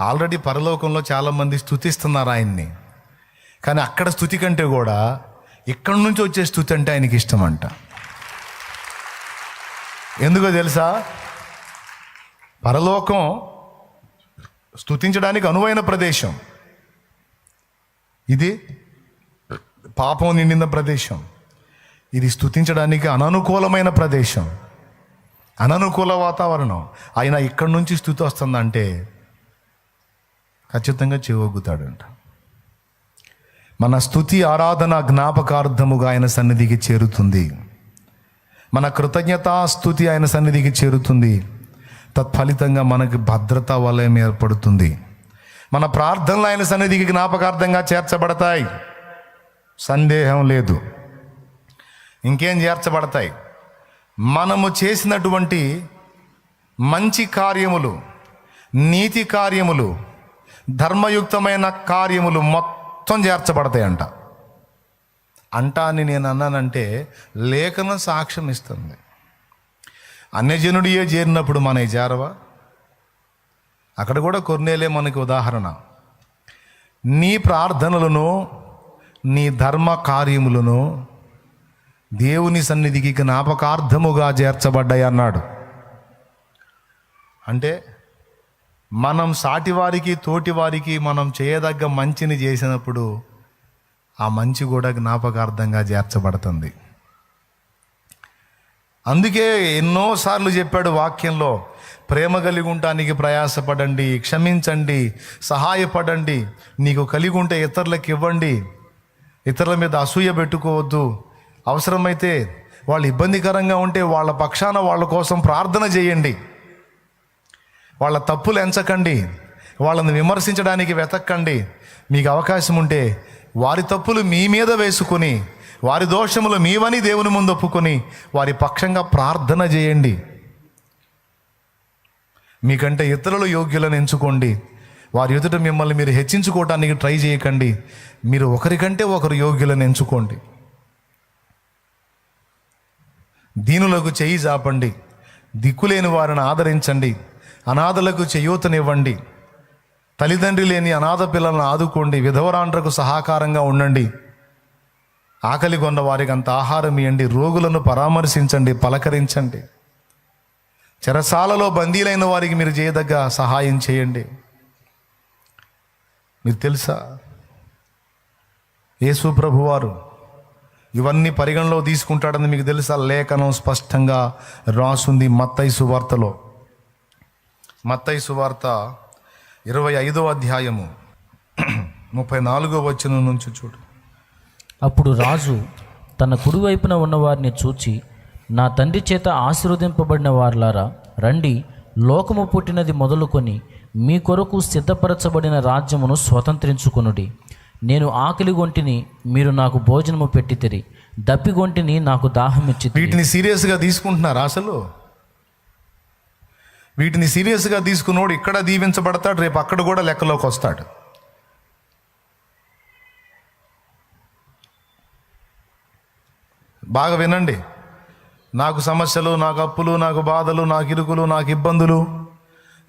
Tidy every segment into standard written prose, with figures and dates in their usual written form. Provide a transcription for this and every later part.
Already పరలోకంలో చాలామంది స్తుతిస్తున్నారు ఆయన్ని. కానీ అక్కడ స్తుతి కంటే కూడా ఇక్కడి నుంచి వచ్చే స్తుతి అంటే ఆయనకి ఇష్టం అంట. ఎందుకో తెలుసా? పరలోకం స్తుతించడానికి అనువైన ప్రదేశం, ఇది పాపం నిండిన ప్రదేశం. ఇది స్తుతించడానికి అననుకూలమైన ప్రదేశం, అననుకూల వాతావరణం. అయినా ఇక్కడి నుంచి స్తుతి వస్తుందంటే ఖచ్చితంగా చెవొగ్గుతాడంట. మన స్తుతి ఆరాధన జ్ఞాపకార్థముగా ఆయన సన్నిధికి చేరుతుంది. మన కృతజ్ఞతా స్తుతి ఆయన సన్నిధికి చేరుతుంది. తత్ఫలితంగా మనకి భద్రతా వలయం ఏర్పడుతుంది. మన ప్రార్థనలు ఆయన సన్నిధికి జ్ఞాపకార్థంగా చేర్చబడతాయి, సందేహం లేదు. ఇంకేం చేర్చబడతాయి? మనము చేసినటువంటి మంచి కార్యములు, నీతి కార్యములు, ధర్మయుక్తమైన కార్యములు మొత్తం చేర్చబడతాయంట. అని నేను అన్నానంటే లేఖనం సాక్ష్యం ఇస్తుంది. అన్యజనుడియే చేరినప్పుడు మన చేరవా? అక్కడ కూడా కొర్నేలే మనకి ఉదాహరణ. నీ ప్రార్థనలను, నీ ధర్మ కార్యములను దేవుని సన్నిధికి జ్ఞాపకార్థముగా చేర్చబడ్డాయి అన్నాడు. అంటే మనం సాటివారికి, తోటివారికి మనం చేయదగ్గ మంచిని చేసినప్పుడు ఆ మంచి కూడా జ్ఞాపకార్థంగా చేర్చబడుతుంది. అందుకే ఎన్నోసార్లు చెప్పాడు వాక్యంలో, ప్రేమ కలిగి ఉండటానికి ప్రయాసపడండి, క్షమించండి, సహాయపడండి, నీకు కలిగి ఉంటే ఇతరులకు ఇవ్వండి, ఇతరుల మీద అసూయ పెట్టుకోవద్దు, అవసరమైతే వాళ్ళు ఇబ్బందికరంగా ఉంటే వాళ్ళ పక్షాన వాళ్ళ కోసం ప్రార్థన చేయండి, వాళ్ళ తప్పులు ఎంచకండి, వాళ్ళని విమర్శించడానికి వెతక్కండి, మీకు అవకాశం ఉంటే వారి తప్పులు మీ మీద వేసుకొని, వారి దోషములు మీవని దేవుని ముందు ఒప్పుకొని వారి పక్షంగా ప్రార్థన చేయండి. మీకంటే ఇతరులు యోగ్యులను ఎంచుకోండి. వారి ఎదుట మిమ్మల్ని మీరు హెచ్చించుకోవటానికి ట్రై చేయకండి. మీరు ఒకరికంటే ఒకరు యోగ్యులను ఎంచుకోండి. దీనులకు చేయి చాపండి, దిక్కులేని వారిని ఆదరించండి, అనాథలకు చేయూతనివ్వండి, తల్లిదండ్రి లేని అనాథ పిల్లలను ఆదుకోండి, విధవరాండ్రకు సహకారంగా ఉండండి, ఆకలి కొన్న వారికి అంత ఆహారం ఇవ్వండి, రోగులను పరామర్శించండి, పలకరించండి, చెరసాలలో బందీలైన వారికి మీరు చేయదగ్గ సహాయం చేయండి. మీకు తెలుసా, యేసు ప్రభువారు ఇవన్నీ పరిగణలో తీసుకుంటాడని మీకు తెలుసా? లేఖనం స్పష్టంగా రాసుంది మత్తయి సువార్తలో. మత్తయి సువార్త 25వ అధ్యాయము 34వ వచనం నుంచి చూడు. అప్పుడు రాజు తన కుడివైపున ఉన్నవారిని చూచి, నా తండ్రి చేత ఆశీర్వదింపబడిన వారులారా రండి, లోకము పుట్టినది మొదలుకొని మీ కొరకు సిద్ధపరచబడిన రాజ్యమును స్వతంత్రించుకొనుడి. నేను ఆకలిగొంటిని, మీరు నాకు భోజనము పెట్టితిరి, దప్పిగొంటిని, నాకు దాహమిచ్చి. వీటిని సీరియస్గా తీసుకుంటున్నారా? అసలు వీటిని సీరియస్గా తీసుకున్నోడు ఇక్కడ దీవించబడతాడు, రేపు అక్కడ కూడా లెక్కలోకి వస్తాడు. బాగా వినండి. నాకు సమస్యలు, నాకు అప్పులు, నాకు బాధలు, నాకు ఇరుకులు, నాకు ఇబ్బందులు,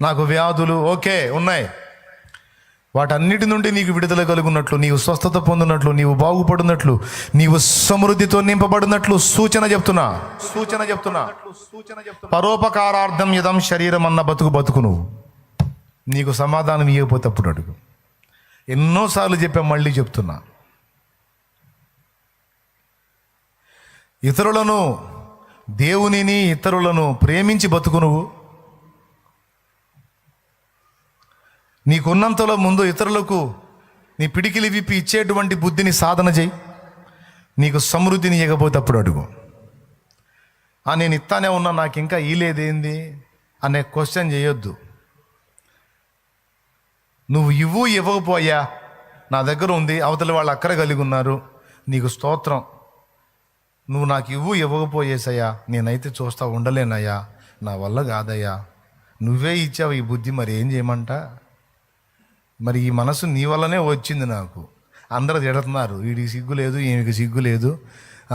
నాకు వ్యాధులు ఓకే ఉన్నాయి. వాటన్నిటి నుండి నీకు విడుదల కలుగున్నట్లు, నీవు స్వస్థత పొందినట్లు, నీవు బాగుపడినట్లు, నీవు సమృద్ధితో నింపబడినట్లు సూచన చెప్తున్నా. పరోపకారార్థం యదం శరీరం అన్న బతుకు నువ్వు. నీకు సమాధానం ఇవ్వకపోతే అప్పుడు అడుగు. ఎన్నోసార్లు చెప్పా, మళ్ళీ చెప్తున్నా. ఇతరులను, దేవునిని, ఇతరులను ప్రేమించి బతుకు నువ్వు. నీకున్నంతలో ముందు ఇతరులకు నీ పిడికిలి విప్పి ఇచ్చేటువంటి బుద్ధిని సాధన చేయి. నీకు సమృద్ధిని ఇవ్వకపోతే అప్పుడు అడుగు. నేను ఇస్తానే ఉన్నా, నాకు ఇంకా ఇలేదేంది అనే క్వశ్చన్ చేయొద్దు. నువ్వు ఇవ్వకపోయా, నా దగ్గర ఉంది, అవతల వాళ్ళు అక్కర కలిగి ఉన్నారు, నీకు స్తోత్రం. నువ్వు నాకు ఇవ్వకపోయేసయ్యా, నేనైతే చూస్తా ఉండలేనయ్యా, నా వల్ల కాదయ్యా, నువ్వే ఇచ్చావు ఈ బుద్ధి, మరి ఏం చేయమంట? మరి ఈ మనసు నీ వల్లనే వచ్చింది నాకు. అందరూ తిడుతున్నారు, వీడికి సిగ్గు లేదు, ఈమెకి సిగ్గు లేదు,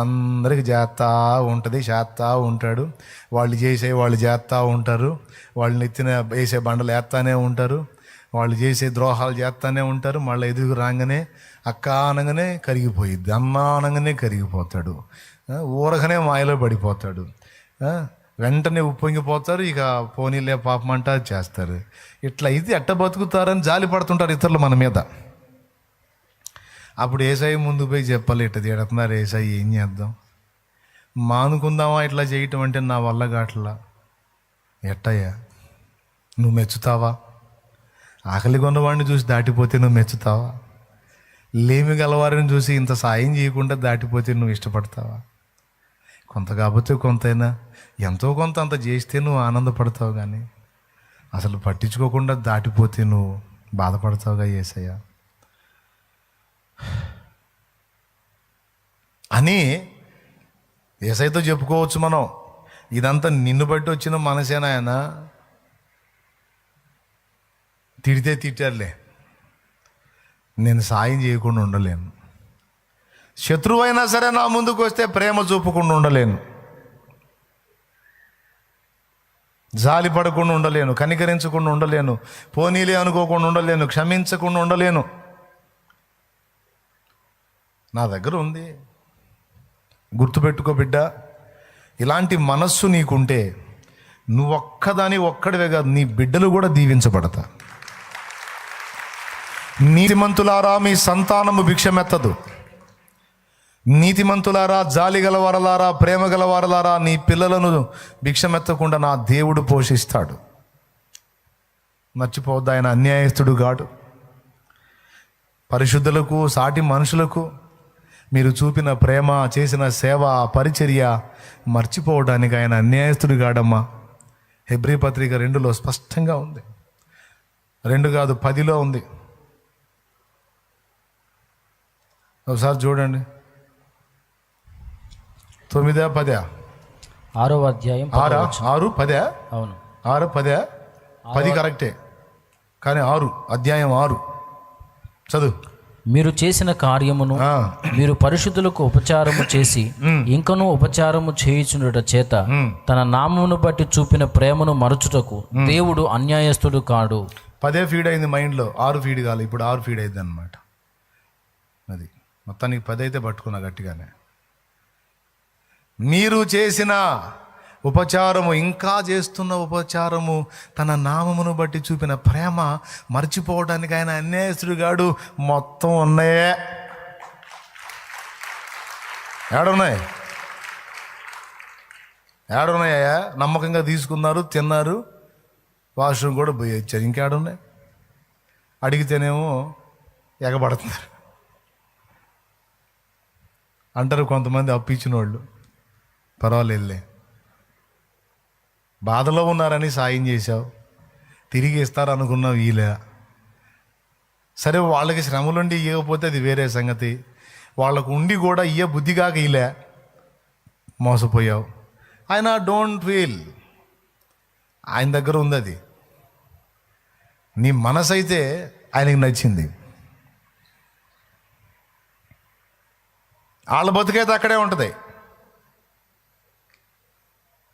అందరికి చేస్తా ఉంటుంది, చేస్తా ఉంటాడు, వాళ్ళు చేసే వాళ్ళు చేస్తూ ఉంటారు, వాళ్ళు నెత్తిన వేసే బండలు వేస్తానే ఉంటారు, వాళ్ళు చేసే ద్రోహాలు చేస్తూనే ఉంటారు. మళ్ళీ ఎదుగు రాగానే అక్క అనగానే కరిగిపోయిద్ది, అమ్మ అనగానే కరిగిపోతాడు, ఊరగానే మాయలో పడిపోతాడు, వెంటనే ఉప్పొంగిపోతారు. ఇక పోనీలే పాపమంట చేస్తారు. ఇట్లా ఇది ఎట్ట బతుకుతారని జాలి పడుతుంటారు ఇతరులు మన మీద. అప్పుడు ఏసై ముందు పోయి చెప్పాలి, ఇట్ట తిడుతున్నారు ఏసై, ఏం చేద్దాం, మానుకుందామా ఇట్లా చేయటం అంటే నా వల్ల కాట్లా. ఎట్టయ్యా నువ్వు మెచ్చుతావా? ఆకలి కొన్నవాడిని చూసి దాటిపోతే నువ్వు మెచ్చుతావా? లేమి గలవారిని చూసి ఇంత సాయం చేయకుండా దాటిపోతే నువ్వు ఇష్టపడతావా? కొంత కాకపోతే కొంతైనా ఎంతో కొంత అంత చేస్తే నువ్వు ఆనందపడతావు, కానీ అసలు పట్టించుకోకుండా దాటిపోతే నువ్వు బాధపడతావుగా యేసయ్య అని యేసయ్యతో చెప్పుకోవచ్చు మనం. ఇదంతా నిన్ను బట్టి వచ్చిన మనసేనా? ఆయన తిడితే తిట్టారులే, నేను సాయం చేయకుండా ఉండలేను. శత్రువు అయినా సరే నా ముందుకు వస్తే ప్రేమ చూపకుండా ఉండలేను, జాలి పడకుండా ఉండలేను, కనికరించకుండా ఉండలేను, పోనీలే అనుకోకుండా ఉండలేను, క్షమించకుండా ఉండలేను. నా దగ్గర ఉంది. గుర్తుపెట్టుకో బిడ్డ, ఇలాంటి మనస్సు నీకుంటే నువ్వు ఒక్కడివే కాదు, నీ బిడ్డలు కూడా దీవించబడతా. నీతిమంతులారా మీ సంతానము భిక్షమెత్తదు. నీతిమంతులారా, జాలి గలవారలారా, ప్రేమ గలవారలారా, నీ పిల్లలను భిక్షమెత్తకుండా నా దేవుడు పోషిస్తాడు. మర్చిపోవద్దు, ఆయన అన్యాయస్తుడు గాడు. పరిశుద్ధులకు, సాటి మనుషులకు మీరు చూపిన ప్రేమ, చేసిన సేవ, పరిచర్య మర్చిపోవడానికి ఆయన అన్యాయస్తుడు గాడమ్మా. హెబ్రీ పత్రిక 2లో స్పష్టంగా ఉంది. 2 కాదు 10లో ఉంది. ఒకసారి చూడండి. 9, 10, 6వ అధ్యాయం 6, 10. అవును, 6, 10, 10 కరెక్టే, కానీ 6 అధ్యాయం 6 చదువు. మీరు చేసిన కార్యమును మీరు పరిశుద్ధులకు ఉపచారము చేసి ఇంకనూ ఉపచారము చేయుచుండుట చేత తన నామమును బట్టి చూపిన ప్రేమను మరచుటకు దేవుడు అన్యాయస్తుడు కాడు. 10 ఫీడ్ అయింది మైండ్లో, 6 ఫీడ్ కాదు, ఇప్పుడు 6 ఫీడ్ అయింది అనమాట. అది మొత్తానికి 10 అయితే పట్టుకున్నా గట్టిగానే. మీరు చేసిన ఉపచారము, ఇంకా చేస్తున్న ఉపచారము, తన నామమును బట్టి చూపిన ప్రేమ మర్చిపోవడానికి ఆయన అన్యాయస్తుడు గాడు. మొత్తం ఉన్నాయే, ఏడున్నాయా? నమ్మకంగా తీసుకున్నారు, తిన్నారు, వాష్రూమ్ కూడా పోయి వచ్చారు. ఇంకేడున్నాయి? అడిగితేనేమో ఎగబడుతున్నారు అంటారు కొంతమంది. అప్పిచ్చిన వాళ్ళు పర్వాలేదులే, బాధలో ఉన్నారని సాయం చేశావు, తిరిగి ఇస్తారనుకున్నావు, వీలే. సరే, వాళ్ళకి శ్రమలుండి ఇవ్వకపోతే అది వేరే సంగతి. వాళ్ళకు ఉండి కూడా ఇయ్య బుద్ధిగాక ఇలా మోసపోయావు. ఆయన డోంట్ ఫీల్, ఆయన దగ్గర ఉంది అది. నీ మనసు అయితే ఆయనకి నచ్చింది. వాళ్ళ బతుకైతే అక్కడే ఉంటుంది.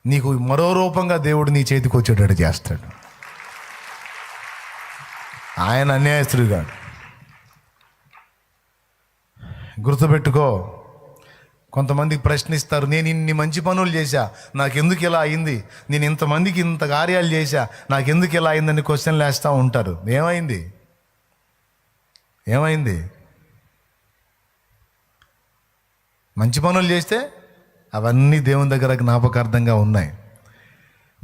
నీకు మరో రూపంగా దేవుడు నీ చేతికి వచ్చేటట్టు చేస్తాడు. ఆయన అన్యాయస్తుడు కాదు. గుర్తుపెట్టుకో. కొంతమంది ప్రశ్నిస్తారు, నేను ఇన్ని మంచి పనులు చేశా, నాకెందుకు ఇలా అయింది, నేను ఇంతమందికి ఇంత కార్యాలు చేశా, నాకెందుకు ఇలా అయిందని క్వశ్చన్లు వేస్తూ ఉంటారు. ఏమైంది? మంచి పనులు చేస్తే అవన్నీ దేవుని దగ్గర జ్ఞాపకార్థంగా ఉన్నాయి.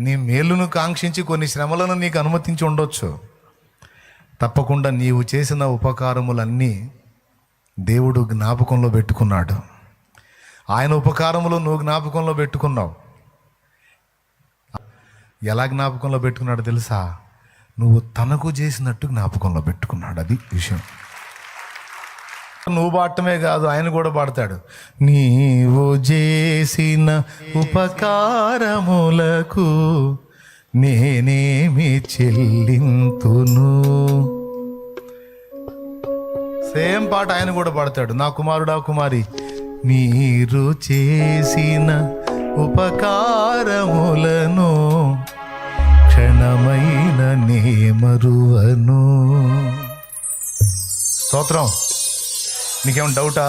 నీ మేలును కాంక్షించి కొన్ని శ్రమలను నీకు అనుమతించి ఉండొచ్చు. తప్పకుండా నీవు చేసిన ఉపకారములన్నీ దేవుడు జ్ఞాపకంలో పెట్టుకున్నాడు. ఆయన ఉపకారములు నువ్వు జ్ఞాపకంలో పెట్టుకున్నావు. ఎలా జ్ఞాపకంలో పెట్టుకున్నాడు తెలుసా? నువ్వు తనకు చేసినట్టు జ్ఞాపకంలో పెట్టుకున్నాడు. అది విషయం. నువ్వు పాడటమే కాదు, ఆయన కూడా పాడతాడు. నీవు చేసిన ఉపకారములకు నేనేమి చెల్లింతును. సేమ్ పాట ఆయన కూడా పాడతాడు. నా కుమారుడా కుమారి, మీరు చేసిన ఉపకారములను క్షణమైన నే మరువను. స్తోత్రం. నీకేమైనా డౌటా?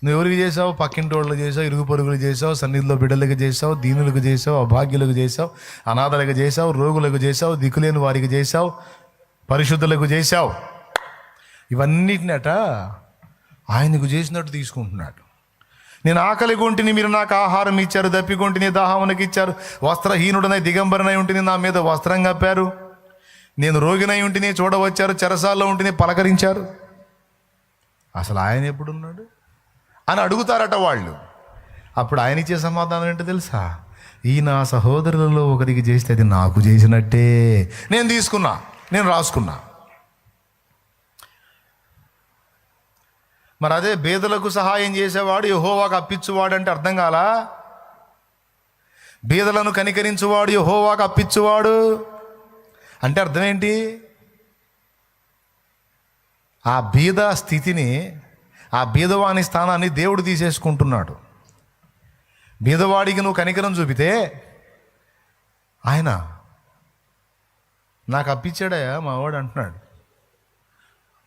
నువ్వు ఎవరికి చేసావు? పక్కింటి వాళ్ళకి చేసావు, ఇరుగు పొరుగులు చేసావు, సన్నిధిలో బిడ్డలకు చేసావు, దీనులకు చేసావు, అభాగ్యులకు చేసావు, అనాథలకు చేసావు, రోగులకు చేసావు, దిక్కులేని వారికి చేసావు, పరిశుద్ధులకు చేసావు. ఇవన్నిటినట ఆయనకు చేసినట్టు తీసుకుంటున్నాడు. నేను ఆకలి కొంటిని, మీరు నాకు ఆహారం ఇచ్చారు, దప్పికొంటిని, దాహమునకి ఇచ్చారు, వస్త్రహీనుడనై దిగంబరనై ఉంటిని, నా మీద వస్త్రం కప్పారు, నేను రోగినై ఉంటిని, చూడవచ్చారు, చెరసాల్లో ఉంటిని, పలకరించారు. అసలు ఆయన ఎప్పుడున్నాడు అని అడుగుతారట వాళ్ళు. అప్పుడు ఆయన ఇచ్చే సమాధానం ఏంటో తెలుసా? ఈ నా సహోదరులలో ఒకరికి చేస్తే అది నాకు చేసినట్టే. నేను తీసుకున్నా, నేను రాసుకున్నా. మరి అదే బీదలకు సహాయం చేసేవాడు యెహోవాకు అప్పించువాడు అంటే అర్థం కాలా? బీదలను కనికరించువాడు యెహోవాకు అప్పించువాడు అంటే అర్థం ఏంటి? ఆ బీద స్థితిని, ఆ బీదవాని స్థానాన్ని దేవుడు తీసేసుకుంటున్నాడు. బీదవాడికి నువ్వు కనికరం చూపితే ఆయన నాకు అప్పించాడయా మావాడు అంటున్నాడు.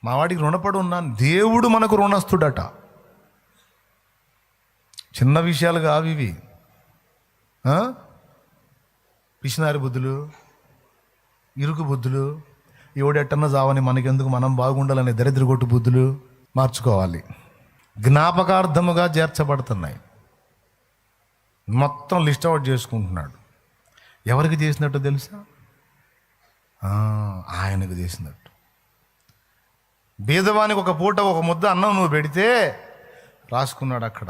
మావాడికి రుణపడి ఉన్నాను. దేవుడు మనకు రుణస్తుడట. చిన్న విషయాలు కావు ఇవి. పిసినారి బుద్ధులు, ఇరుకు బుద్ధులు, ఎవడెట్టన్నా చావని మనకెందుకు, మనం బాగుండాలనే దరిద్రగొట్టు బుద్ధులు మార్చుకోవాలి. జ్ఞాపకార్థముగా చేర్చబడుతున్నాయి. మొత్తం లిస్ట్ అవుట్ చేసుకుంటున్నాడు. ఎవరికి చేసినట్టు తెలుసా? ఆయనకు చేసినట్టు. బీదవానికి ఒక పూట ఒక ముద్ద అన్నం నువ్వు పెడితే రాసుకున్నాడు అక్కడ,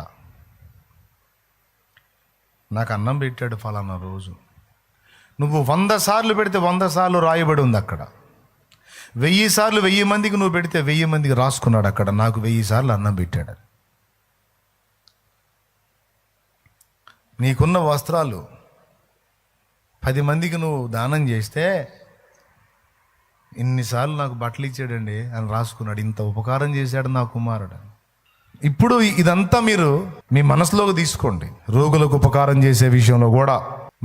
నాకు అన్నం పెట్టాడు ఫలానా రోజు. నువ్వు 100 సార్లు పెడితే 100 సార్లు రాయబడి ఉంది అక్కడ. 1000 సార్లు 1000 మందికి నువ్వు పెడితే 1000 మందికి రాసుకున్నాడు అక్కడ, నాకు 1000 సార్లు అన్నం పెట్టాడు. నీకున్న వస్త్రాలు 10 మందికి నువ్వు దానం చేస్తే ఇన్నిసార్లు నాకు బట్టలు ఇచ్చాడండి అని రాసుకున్నాడు. ఇంత ఉపకారం చేశాడు నా కుమారుడు. ఇప్పుడు ఇదంతా మీరు మీ మనసులోకి తీసుకోండి. రోగులకు ఉపకారం చేసే విషయంలో కూడా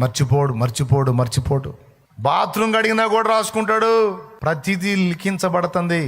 మర్చిపోడు. బాత్రూమ్ కడిగినా కూడా రాసుకుంటాడు. ప్రతిదీ లిఖించబడుతుంది.